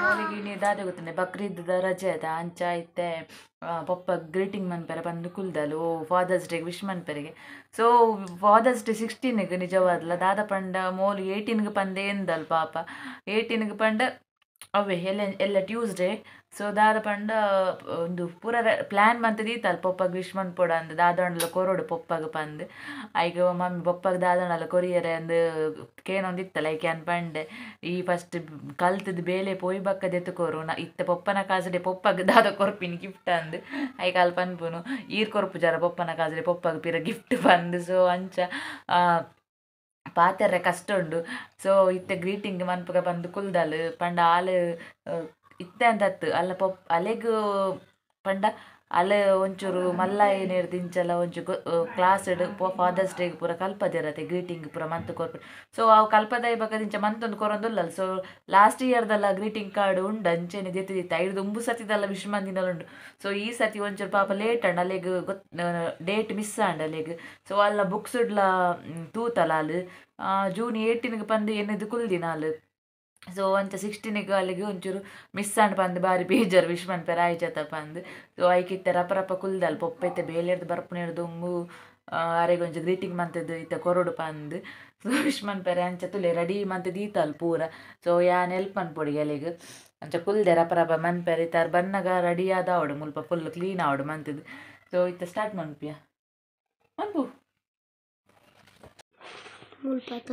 ಮೋಲಿಗೆ ದಾದೆ ಗೊತ್ತಂಡೆ ಬಕ್ರೀದ್ ರಜೆ ಅದ ಅಂಚ ಐತೆ ಪಪ್ಪ ಗ್ರೀಟಿಂಗ್ ಮನ್ಪೆರೆ ಬಂದು ಕುಲ್ದಲು ಫಾದರ್ಸ್ ಡೇ ವಿಶ್ ಮನ್ಪೆರೆಗೆ. ಸೊ ಫಾದರ್ಸ್ ಡೇ 16ಗೆ ನಿಜವಾದ್ಲ ದಾದ ಪಂಡ ಮೋಲಿ 18ಗೆ ಪಂದೆ ಎಂದಲ್ ಪಾಪ 18ಗೆ ಪಂಡ ಅವೇ ಎಲ್ಲ ಟ್ಯೂಸ್ಡೇ. ಸೊ ದಾದ ಪಂಡ ಒಂದು ಪೂರ ಪ್ಲ್ಯಾನ್ ಮಂತದೀತಲ್ ಪೊಪ್ಪಗೆ ವಿಶ್ ಮನ್ಪೊಡ ಅಂದ್ ದಾದೊಂಡಲ ಕೊರೋಡು ಪೊಪ್ಪಗೆ ಪಂದ್ ಐಕೆ ಮಮ್ಮಿ ಪೊಪ್ಪಗೆ ದಾದೊಂಡಲ ಕೊರಿಯರೆ ಅಂದ್ ಕೇನೊಂದಿತ್ತಲ್ಲ ಐಕೆ ಅನ್ಪಂಡೆ ಈ ಫಸ್ಟ್ ಕಲ್ತದ ಬೇಲೆ ಪೋಯ್ ಬಕ್ಕದ ಎತ್ತುಕೋರು ಇತ್ತ ಪೊಪ್ಪನ ಕಾಸಡೆ ಪೊಪ್ಪಗೆ ದಾದ ಕೊರ್ಪಿನಿ ಗಿಫ್ಟ್ ಅಂದ್ ಐಕೆ ಅಲ್ಲಿ ಪನ್ಪುನು ಈರ್ ಕೊರ್ಪು ಜರ ಪೊಪ್ಪನ ಕಾಸಡೆ ಪೊಪ್ಪಗೆ ಪಿರ ಗಿಫ್ಟ್ ಬಂದು. ಸೊ ಅಂಚ ಪಾತೆರ್ರೆ ಕಷ್ಟ ಉಂಡು. ಸೊ ಇತ್ತೆ ಗ್ರೀಟಿಂಗ್ ಮನ್ಪಗ ಬಂದು ಕುಲ್ದಲ್ ಪಂಡ ಆಲು ಇತ್ತೆ ಅಂತತ್ತು ಅಲ್ಲ ಅಲೆಗ್ ಪಂಡ ಅಲೆ ಒಂಚೂರು ಮಲ್ಲ ಏನೇರು ದಿಂಚಲ್ಲ ಒಂಚೂರು ಕ್ಲಾಸ್ ಫಾದರ್ಸ್ ಡೇಗೆ ಪೂರ ಕಲ್ಪದಿರತ್ತೆ ಗ್ರೀಟಿಂಗ್ ಪೂರ ಮಂತ್ ಕೊರ್ಪು. ಸೊ ಅವು ಕಲ್ಪದಾಯಿ ಬಗ್ಗೆ ದಿಂಚ ಮಂತೊಂದು ಕೊರೊಂದುಲ್ಲಲ್ಲ. ಸೊ ಲಾಸ್ಟ್ ಇಯರ್ದಲ್ಲ ಗ್ರೀಟಿಂಗ್ ಕಾರ್ಡ್ ಉಂಡು ಅಂಚೆನೆ ದಿತ್ತಿದಿತ್ತು 5 ಸತಿದಲ್ಲ ವಿಶ್ ಮಂದಿನಲ್ಲ ಉಂಡು. ಸೊ ಈ ಸತಿ ಒಂಚೂರು ಪಾಪ ಲೇಟ್ ಅಂಡ್ ಅಲ್ಲಿಗೆ ಡೇಟ್ ಮಿಸ್ ಆಂಡ್ ಅಲ್ಲಿಗೆ. ಸೊ ಅಲ್ಲ ಬುಕ್ಸ್ ಇಡ್ಲ ತೂತಲ್ಲ ಅಲ್ಲಿ ಜೂನ್ 18ಗೆ ಪಂದು ಏನಿದು ಕುಲ್ದಿನ ಅಲ್ಲಿ. ಸೊ ಅಂಚ 16ಗೆ ಅಲ್ಲಿಗೆ ಒಂಚೂರು ಮಿಸ್ ಆಂಡ್ ಪಂದು ಬಾರಿ ಬೇಜಾರು ವಿಶ್ ಮನ್ಪೆರೆ ಆಯ್ಚತ ಪಂದು. ಸೊ ಐಕಿತ್ತೆ ರಪ ಕುಲ್ದಲ್ ಪೊಪ್ಪೈತೆ ಬೇಲೆರ್ದು ಬರ್ಪುನೇರ್ದು ದುಂಬು ಅರೆಗೆ ಒಂಚೂರು ಗ್ರೀಟಿಂಗ್ ಮಂತದ್ದು ಇತ್ತ ಕೊರಡು ಪಂದು. ಸೊ ವಿಶ್ ಮನ್ಪೆರೆ ಅಂಚ ತುಲೆ ರೆಡಿ ಮಂತದೀತಲ್ ಪೂರ. ಸೊ ಯಾನ್ ಹೆಲ್ಪ್ ಮನ್ಪೊಡಿ ಅಲ್ಲಿಗೆ ಅಂಚ ಕುಲ್ದೆ ರಪ ಮನ್ಪೆರೆ ಇತ್ತಾರ ಬನ್ನಗ ರೆಡಿ ಆದ ಅವಡು ಮುಲ್ಪ ಫುಲ್ ಕ್ಲೀನ್ ಅವಡು ಮಂತದ್ದು. ಸೊ ಇತ್ತ ಸ್ಟಾರ್ಟ್ ಮನ್ಪಿಯ ಮನ್ಪು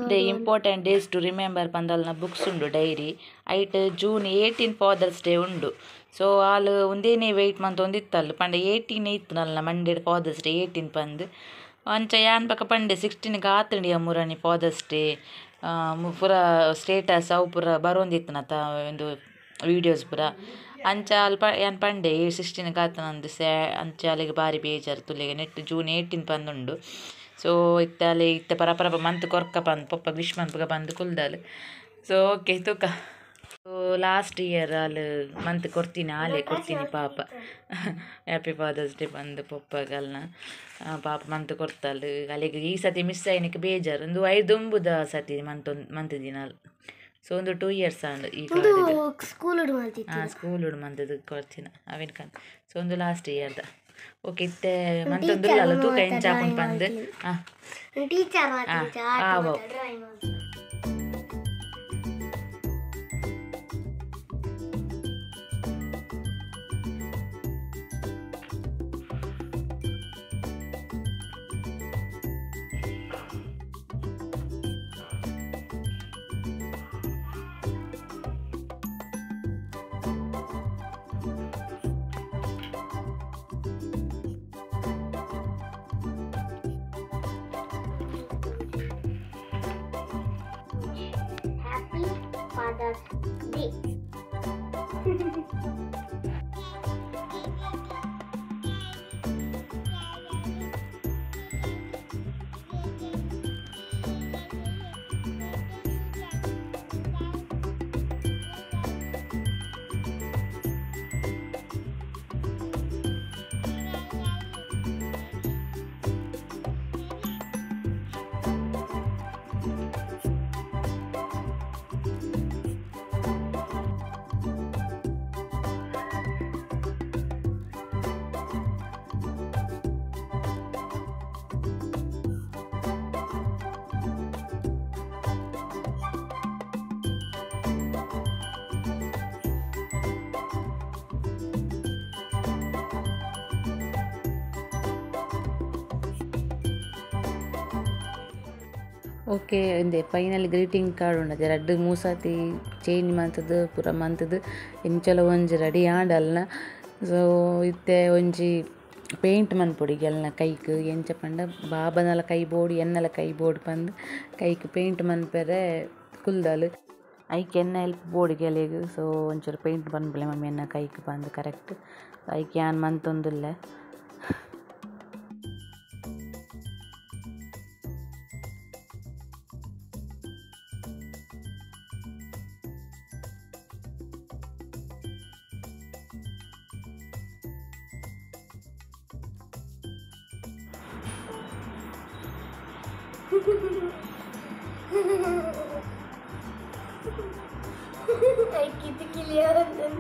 the important days to remember ಪಂದಲ್ನ ಬುಕ್ಸ್ ಉಂಡು ಡೈರಿ ಐಟ್ ಜೂನ್ 18 ಫಾದರ್ಸ್ ಡೇ ಉಂಡು. ಸೊ ಆಲು ಒಂದೇನೇ ವೆಯ್ಟ್ ಮಂತ್ ಒಂದಿತ್ತಲ್ಲ ಪಂಡ 18 ಇತ್ತು ನಲ್ಲ ಮಂಡೇ ಫಾದರ್ಸ್ ಡೇ 18 ಪಂದ್ ಅಂಚ ಯಾನ್ ಪಕ್ಕ ಪಂಡೆ 16ಗೆ ಆತಂಡಿಯ ಮುರಣಿ ಫಾದರ್ಸ್ ಡೇ ಪೂರ ಸ್ಟೇಟಸ್ ಅವು ಪೂರ ಬರೋಂದಿತ್ತು ನತ ಒಂದು ವೀಡಿಯೋಸ್ ಪೂರ ಅಂಚ ಅಲ್ಪ ಯಾನ್ ಪಂಡೆ 16ಗೆ ಆತನಂದು ಅಂಚ ಅಲ್ಲಿಗೆ ಬಾರಿ ಬೇಜಾರು ತುಲೆಗೆ ನೆಟ್ ಜೂನ್ 18 ಪಂದುಂಡು. ಸೊ ಇತ್ತ ಅಲ್ಲಿ ಇತ್ತ ಪರಪರಪ ಮಂತ್ ಕೊರ್ಕ ಬಂದು ಪಪ್ಪ ವಿಶ್ ಮನ್ಪಗ ಬಂದು ಕುಲ್ದಲ್. ಸೊ ಓಕೆ ತೂಕ. ಸೊ ಲಾಸ್ಟ್ ಇಯರ್ ಅಲ್ಲಿ ಮಂತ್ ಕೊಡ್ತೀನಿ ಆಲೆ ಕೊಡ್ತೀನಿ ಪಾಪ ಹ್ಯಾಪಿ ಫಾದರ್ಸ್ ಡೇ ಬಂದು ಪಪ್ಪಗಲ್ನ ಪಾಪ ಮಂತ್ ಕೊಡ್ತಲ್ ಅಲ್ಲಿಗೆ ಈ ಸತಿ ಮಿಸ್ ಆಯ್ನಕ್ಕೆ ಬೇಜಾರು ಒಂದು 5 ಸತಿ ಮಂತ್ ದಿನ. ಸೊ ಒಂದು 2 years ಅಂಡ್ ಈಗ ಸ್ಕೂಲ್ ಉಡು ಮಂತದ್ದು ಕೊಡ್ತೀನಿ ಅವೇನು ಕನ್. ಸೊ ಒಂದು ಲಾಸ್ಟ್ ಇಯರ್ದ ಓಕೆ ಇತ್ತೆ ಮಂತೊಂದುಲ್ಲ ತೂಕ ಎಂಚಾಪನ್ ಪಂದ್ ಆವೋ. Father's Day. ಓಕೆ ಇಂದೆ ಫೈನಲ್ ಗ್ರೀಟಿಂಗ್ ಕಾರ್ಡ್ ಉಂಡದೆ 2-3 ಸತಿ ಚೇಂಜ್ ಮಂತದ್ದು ಪೂರ ಮಂತದ್ದು ಇಂಚಲ ಒಂಜಿ ರೆಡಿ ಆಂಡಲ್ನ. ಸೊ ಇತ್ತೆ ಒಂಜಿ ಪೇಂಟ್ ಮನ್ಪೊಡಿ ಗೆಲ್ನ ಕೈಕ್ ಎಂಚ ಪಂಡ ಬಾಬನಲ ಕೈ ಬೋಡಿ ಎನ್ನಲ ಕೈ ಬೋಡಿ ಪಂದ್ ಕೈಕ್ ಪೇಂಟ್ ಮನ್ಪೆರೆ ಕುಲ್ದಲ್ ಐಕೆ ಎನ್ನ ಹೆಲ್ಪ್ ಬೋಡಿ ಗೆಲೆಗ್. ಸೊ ಒಂಚೂರು ಪೇಂಟ್ ಮನ್ಪಲೆ ಮಮ್ಮಿ ಎನ್ನ ಕೈಕ್ ಪಂದ್ ಕರೆಕ್ಟ್ ಐಕೆ ಯಾನ್ ಮಂತೊಂದುಲ್ಲೆ.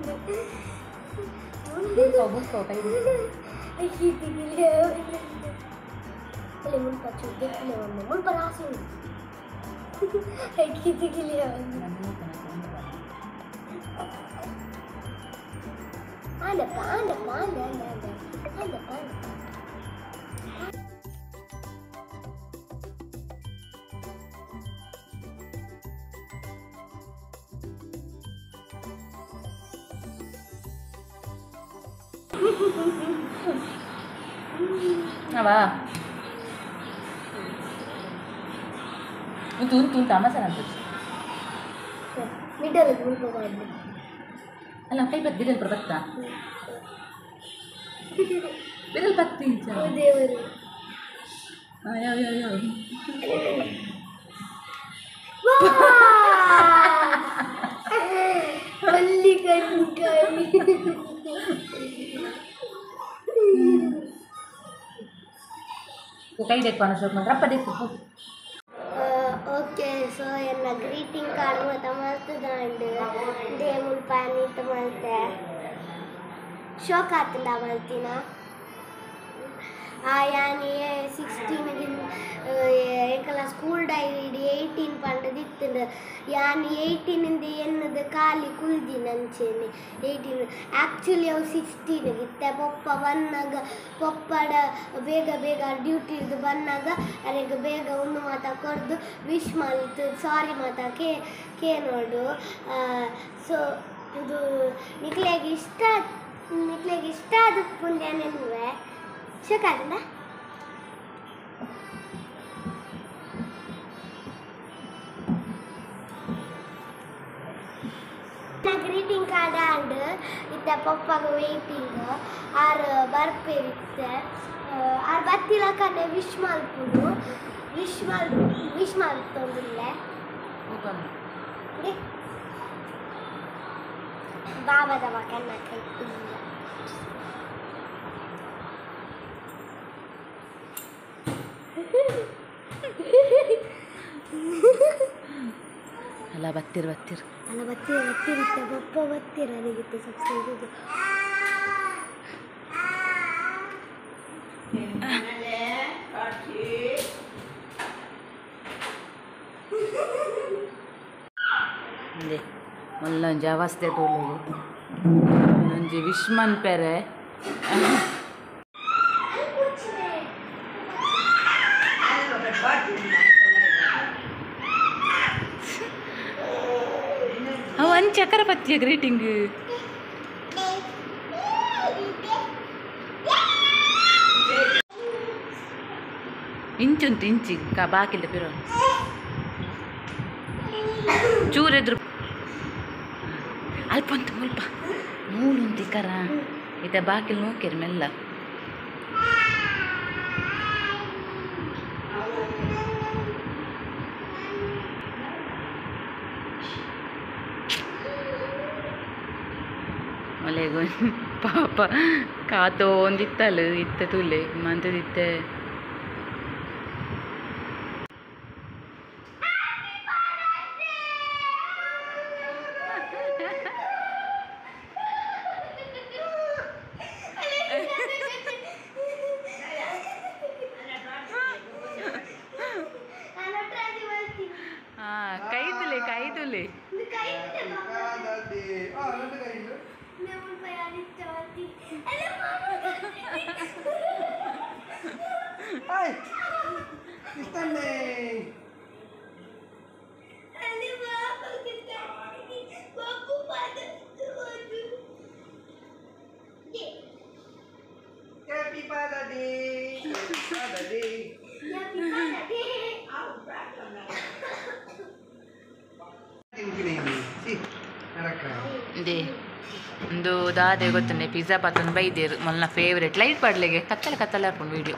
Buka kay apa? Untuk tama sa nanti. Middle group of one. Alam kay ba't bidal perbatta? Bidal pati siya. Ayaw. Balikan kami. Kay dek paano siya magkapa dek ko. Okay, so ಎಲ್ಲ greeting card ಮತ್ತು ಮಲ್ತದಂಡು ದೇಮುಲ್ ಪಾನಿತ ಮಲ್ತೆ ಶೋಕ್ ಆತಂಡ ಮಲ್ತಿನ ಯಾನಿ 16 ಎಂಕಲ school dairy 18 ಪಂಡದಿತ್ತುಂಡು ಯಾನಿ 18 ಎನ್ನದು ಖಾಲಿ ಕುಲ್ದಿನಂಚೆನೆ 18 actually ಅವು 16 ಇತ್ತೆ ಪೊಪ್ಪ ಬಂದಾಗ ಪೊಪ್ಪಡ ಬೇಗ ಡ್ಯೂಟಿದು ಬಂದಾಗ ನನಗೆ ಬೇಗ ಒಂದು ಮಾತ ಕೊಡ್ದು ವಿಶ್ ಮಲ್ತು ಸಾರಿ ಮಾತ ಕೇ ನೋಡು ಸೊ ಇದು ನಿಕ್ಲೆಗೆ ಇಷ್ಟ ಆದ ಪುಂದ್ಯ ನೆನ್ವೆ ಶೋಕಾಗಲ್ಲ ಗ್ರೀಟಿಂಗ್ ಕಾರ್ಡ್ ಆಂಡ್ ಇತ್ತೆ ಪಪ್ಪಾಗ ವೇಟಿಂಗ್ ಆರ್ ಬರ್ಪೇರಿತ್ತೆ ಆರ್ ಬತ್ತಿಲಕನೆ ವಿಶ್ ಮಲ್ಪುಡು ವಿಶ್ ಮಲ್ತೊಂದುಲ್ಲೆ ಬಾಬಾದ ಮಕನ್ನ ಕೈತಿಲ್ಲ ಅಲ್ಲ ಬತ್ತಿರ್ ಬತ್ತಿರುತ್ತೆ ಬಪ್ಪ ಬತ್ತಿರ ನನಗಿತ್ತು ಸಬ್ಸ್ಕ್ರೈಬ್ ಒಂದೊಂದು ಅವಸ್ಥೆ ತೋಲು ಒಂಜಿ ವಿಶ್ ಮನ್ಪೆರೆ ಒಂದು ಚಕ್ರ ಪತ್ತಿಯ ಗ್ರೀಟಿಂಗ್ ಇಂಚುಂಟು ಇಂಚಿ ಬಾಕಿಲ್ದ ಪಿರೋ ಚೂರೆದ್ರು ಅಲ್ಪ ಅಂತ ಮುಲ್ಪ ನೂಲುಂತಿ ಕರ ಇತ ಬಾಕಿಲ್ ನೋಕಿರ್ ಮೆಲ್ಲ ಮಲೆಗೊ ಪಾಪ ಕಾತೋ ಒಂದಿತ್ತಲು ಇತ್ತೆ ತುಲೆ ಮಂತದಿತ್ತೆ ಕೈತುಲೆ Happy Father Day! Father Day! Happy Father Day! ಇದೇ ಒಂದು ದಾದೆ ಗೊತ್ತಂಡೆ ಪಿಜ್ಜಾ ಪಾತಂದು ಬೈದೇರು ಮೊನ್ನ ಫೇವ್ರೇಟ್ ಲೈಟ್ ಪಡ್ಲೆಗೆ ಕತ್ತಲೆ ಹಾಕೊಂಡು ವೀಡಿಯೋ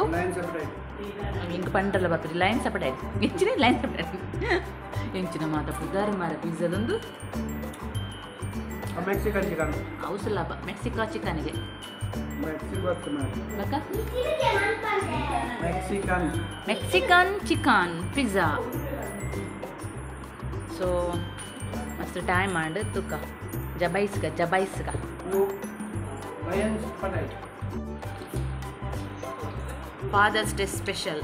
ಒಂದು ಇಂಕ ಪಂಡ್ರಲ್ಲ ಬರ್ತೀರಿ ಲೈನ್ ಸಪರೇಟ್ ಹೆಚ್ಚಿನ ಲೈನ್ ಸಪರೇಟ್ ಹೆಂಚಿನ ಮಾತ ಪುದಾರಿ ಮಾರ ಪಿಜ್ಜಾದೊಂದು ಮೆಕ್ಸಿಕನ್ ಚಿಕನ್ ಅವಸಲ ಮೆಕ್ಸಿಕಾ ಚಿಕನ್ಗೆ ಮೆಕ್ಸಿಕನ್ ಚಿಕನ್ ಪಿಜ್ಜಾ ಸೊ ಮಸ್ತ್ ಟೈಮ್ ಮಾಡು ತುಕ್ಕ ಜಬೈಸ್ಗ ಫಾದರ್ಸ್ ಡೇ ಸ್ಪೆಷಲ್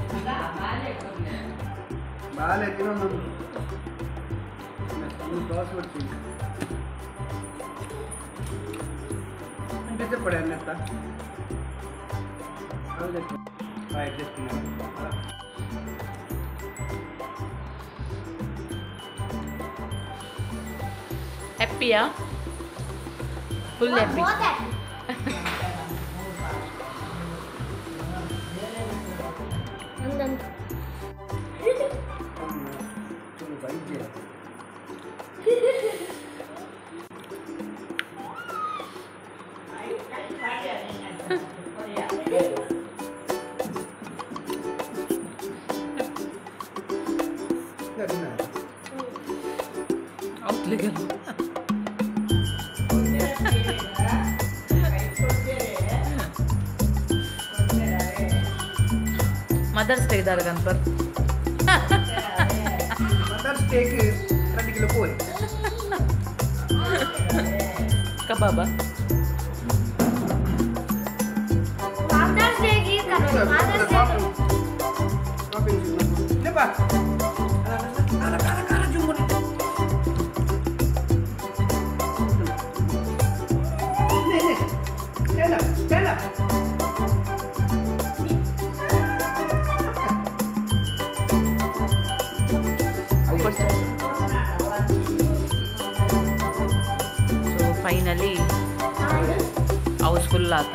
ಹ್ಯಾಪಿಯಾ ಫುಲ್ ಹ್ಯಾಪಿ ಮದರ್ಸ್ ಡೇ ಇದ್ದಾರೆ ಗಣಪರ್ ಮದರ್ಸ್ ಡೇಗೆ 2 ಕಿಲೋ ಕೋಳಿ ಕಬಾಬ ಫಾದರ್ಸ್ ಡೇಗೆ ಸೊ ಫೈನಲಿ ಹೌಸ್ಫುಲ್ ಆತ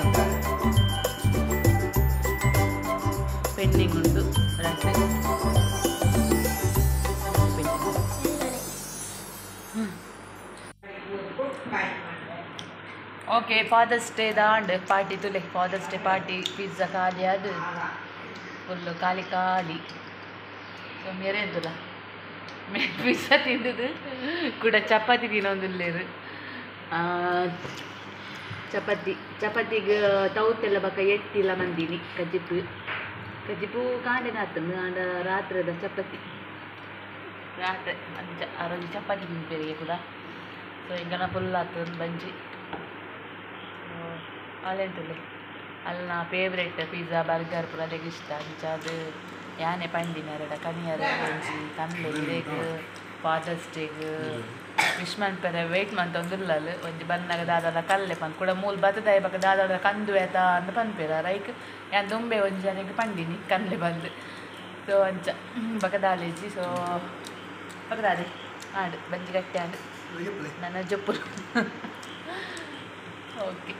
ಪೆಂಡಿಂಗ್ ಉಂಟು ರಾತ್ರಿ ಓಕೆ ಫಾದರ್ಸ್ ಡೇ ದಾಂಡ್ ಪಾರ್ಟಿ ತುಲೆ ಫಾದರ್ಸ್ ಡೇ ಪಾರ್ಟಿ ಪಿಜ್ಜಾ ಖಾಲಿ ಅದು ಫುಲ್ಲು ಖಾಲಿ ಸೊ ಮೇರೆ ಎಂತಲ್ಲ ಪಿಜ್ಜಾ ತಿಂದದು ಕೂಡ ಚಪಾತಿ ತಿನ್ನೊಂದಿಲ್ಲೇರು ಚಪಾತಿಗೆ ತೌತೆಲ್ಲ ಬಕ್ಕ ಎಟ್ಟಿಲ್ಲ ಮಂದಿನಿ ಕಜ್ಜಿಪು ಕಾಂಡೆನ ಆತಂದು ಆಂಡ ರಾತ್ರಿದ ಚಪಾತಿ ರಾತ್ರಿ ಅರೊಂದು ಚಪಾತಿ ತಿಂತೇವೆ ಕೂಡ ಸೊ ಈಗ ಫುಲ್ ಆಗ್ತದೆ ಬಂಜಿ ಅಲ್ಲೆಂತಲ್ಲ ಅಲ್ಲಿ ನಾ ಫೇವ್ರೆಟ್ ಪಿಜ್ಜಾ ಬರ್ಗರ್ ಪೂರ ಅದಕ್ಕೆ ಇಷ್ಟ ಅದು ಯಾನೆ ಪಂಡಿನರಡ ಕನಿಯರ ಒಂಜಿ ಕಂಡ್ಲೆ ಇರೇಗ್ ಫಾದರ್ಸ್ ಡೇಗ್ ವಿಶ್ ಮನ್ಪೆರೆ ವೆಯ್ಟ್ ಮಂತೊಂದುಲ್ಲ ಒಂಜಿ ಬನ್ನಾಗ ದಾದಾದ ಕಲ್ಲೆ ಪಂದ್ ಕೂಡ ಮೂಲ ಬತ್ತದಾಯ ಬಕ್ಕ ದಾದಾದ ಕಂದು ಏತ ಅಂದ್ ಪನ್ಪೆರ ರೈಕ್ ಯಾನ್ ದುಂಬೆ ಒಂಜಿ ಜನಕ್ಕೆ ಪಂಡಿನಿ ಕನ್ಲೆ ಬಂದು ಸೊ ಅಂಚ ಬಕ್ಕ ದಾಲೇಜಿ ಸೊ ಬಕ್ಕದಾದೆ ಆಡು ಬಂಜಿ ಗಟ್ಟಿ ಆಡು ನನ್ನ ಜೊಪ್ಪುರು ಓಕೆ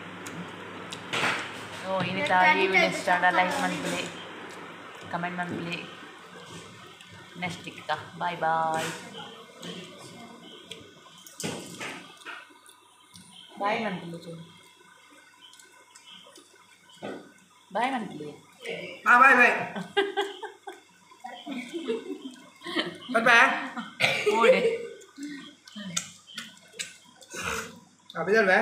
ಓ ಇನ್ನಿತ ಈ ವಿಡಿಯೋ ಇಷ್ಟ ಲೈಕ್ ಮನ್ಪುಲೆ ಕಮೆಂಟ್ ಮನ್ಪುಲೆ ನೆಕ್ಸ್ಟ್ ಇಕ್ಕ ಬಾಯ್ ಬಾಯ್ ಬಾಯ್ ಮನ್ಪುಲೆ ಚೂ ಬಾಯ್ ಮನ್ಪುಲೆ ಬಾಯ್ ಬಾಯ್ ಓಡೆ ಅಭಿದಲ್ವೇ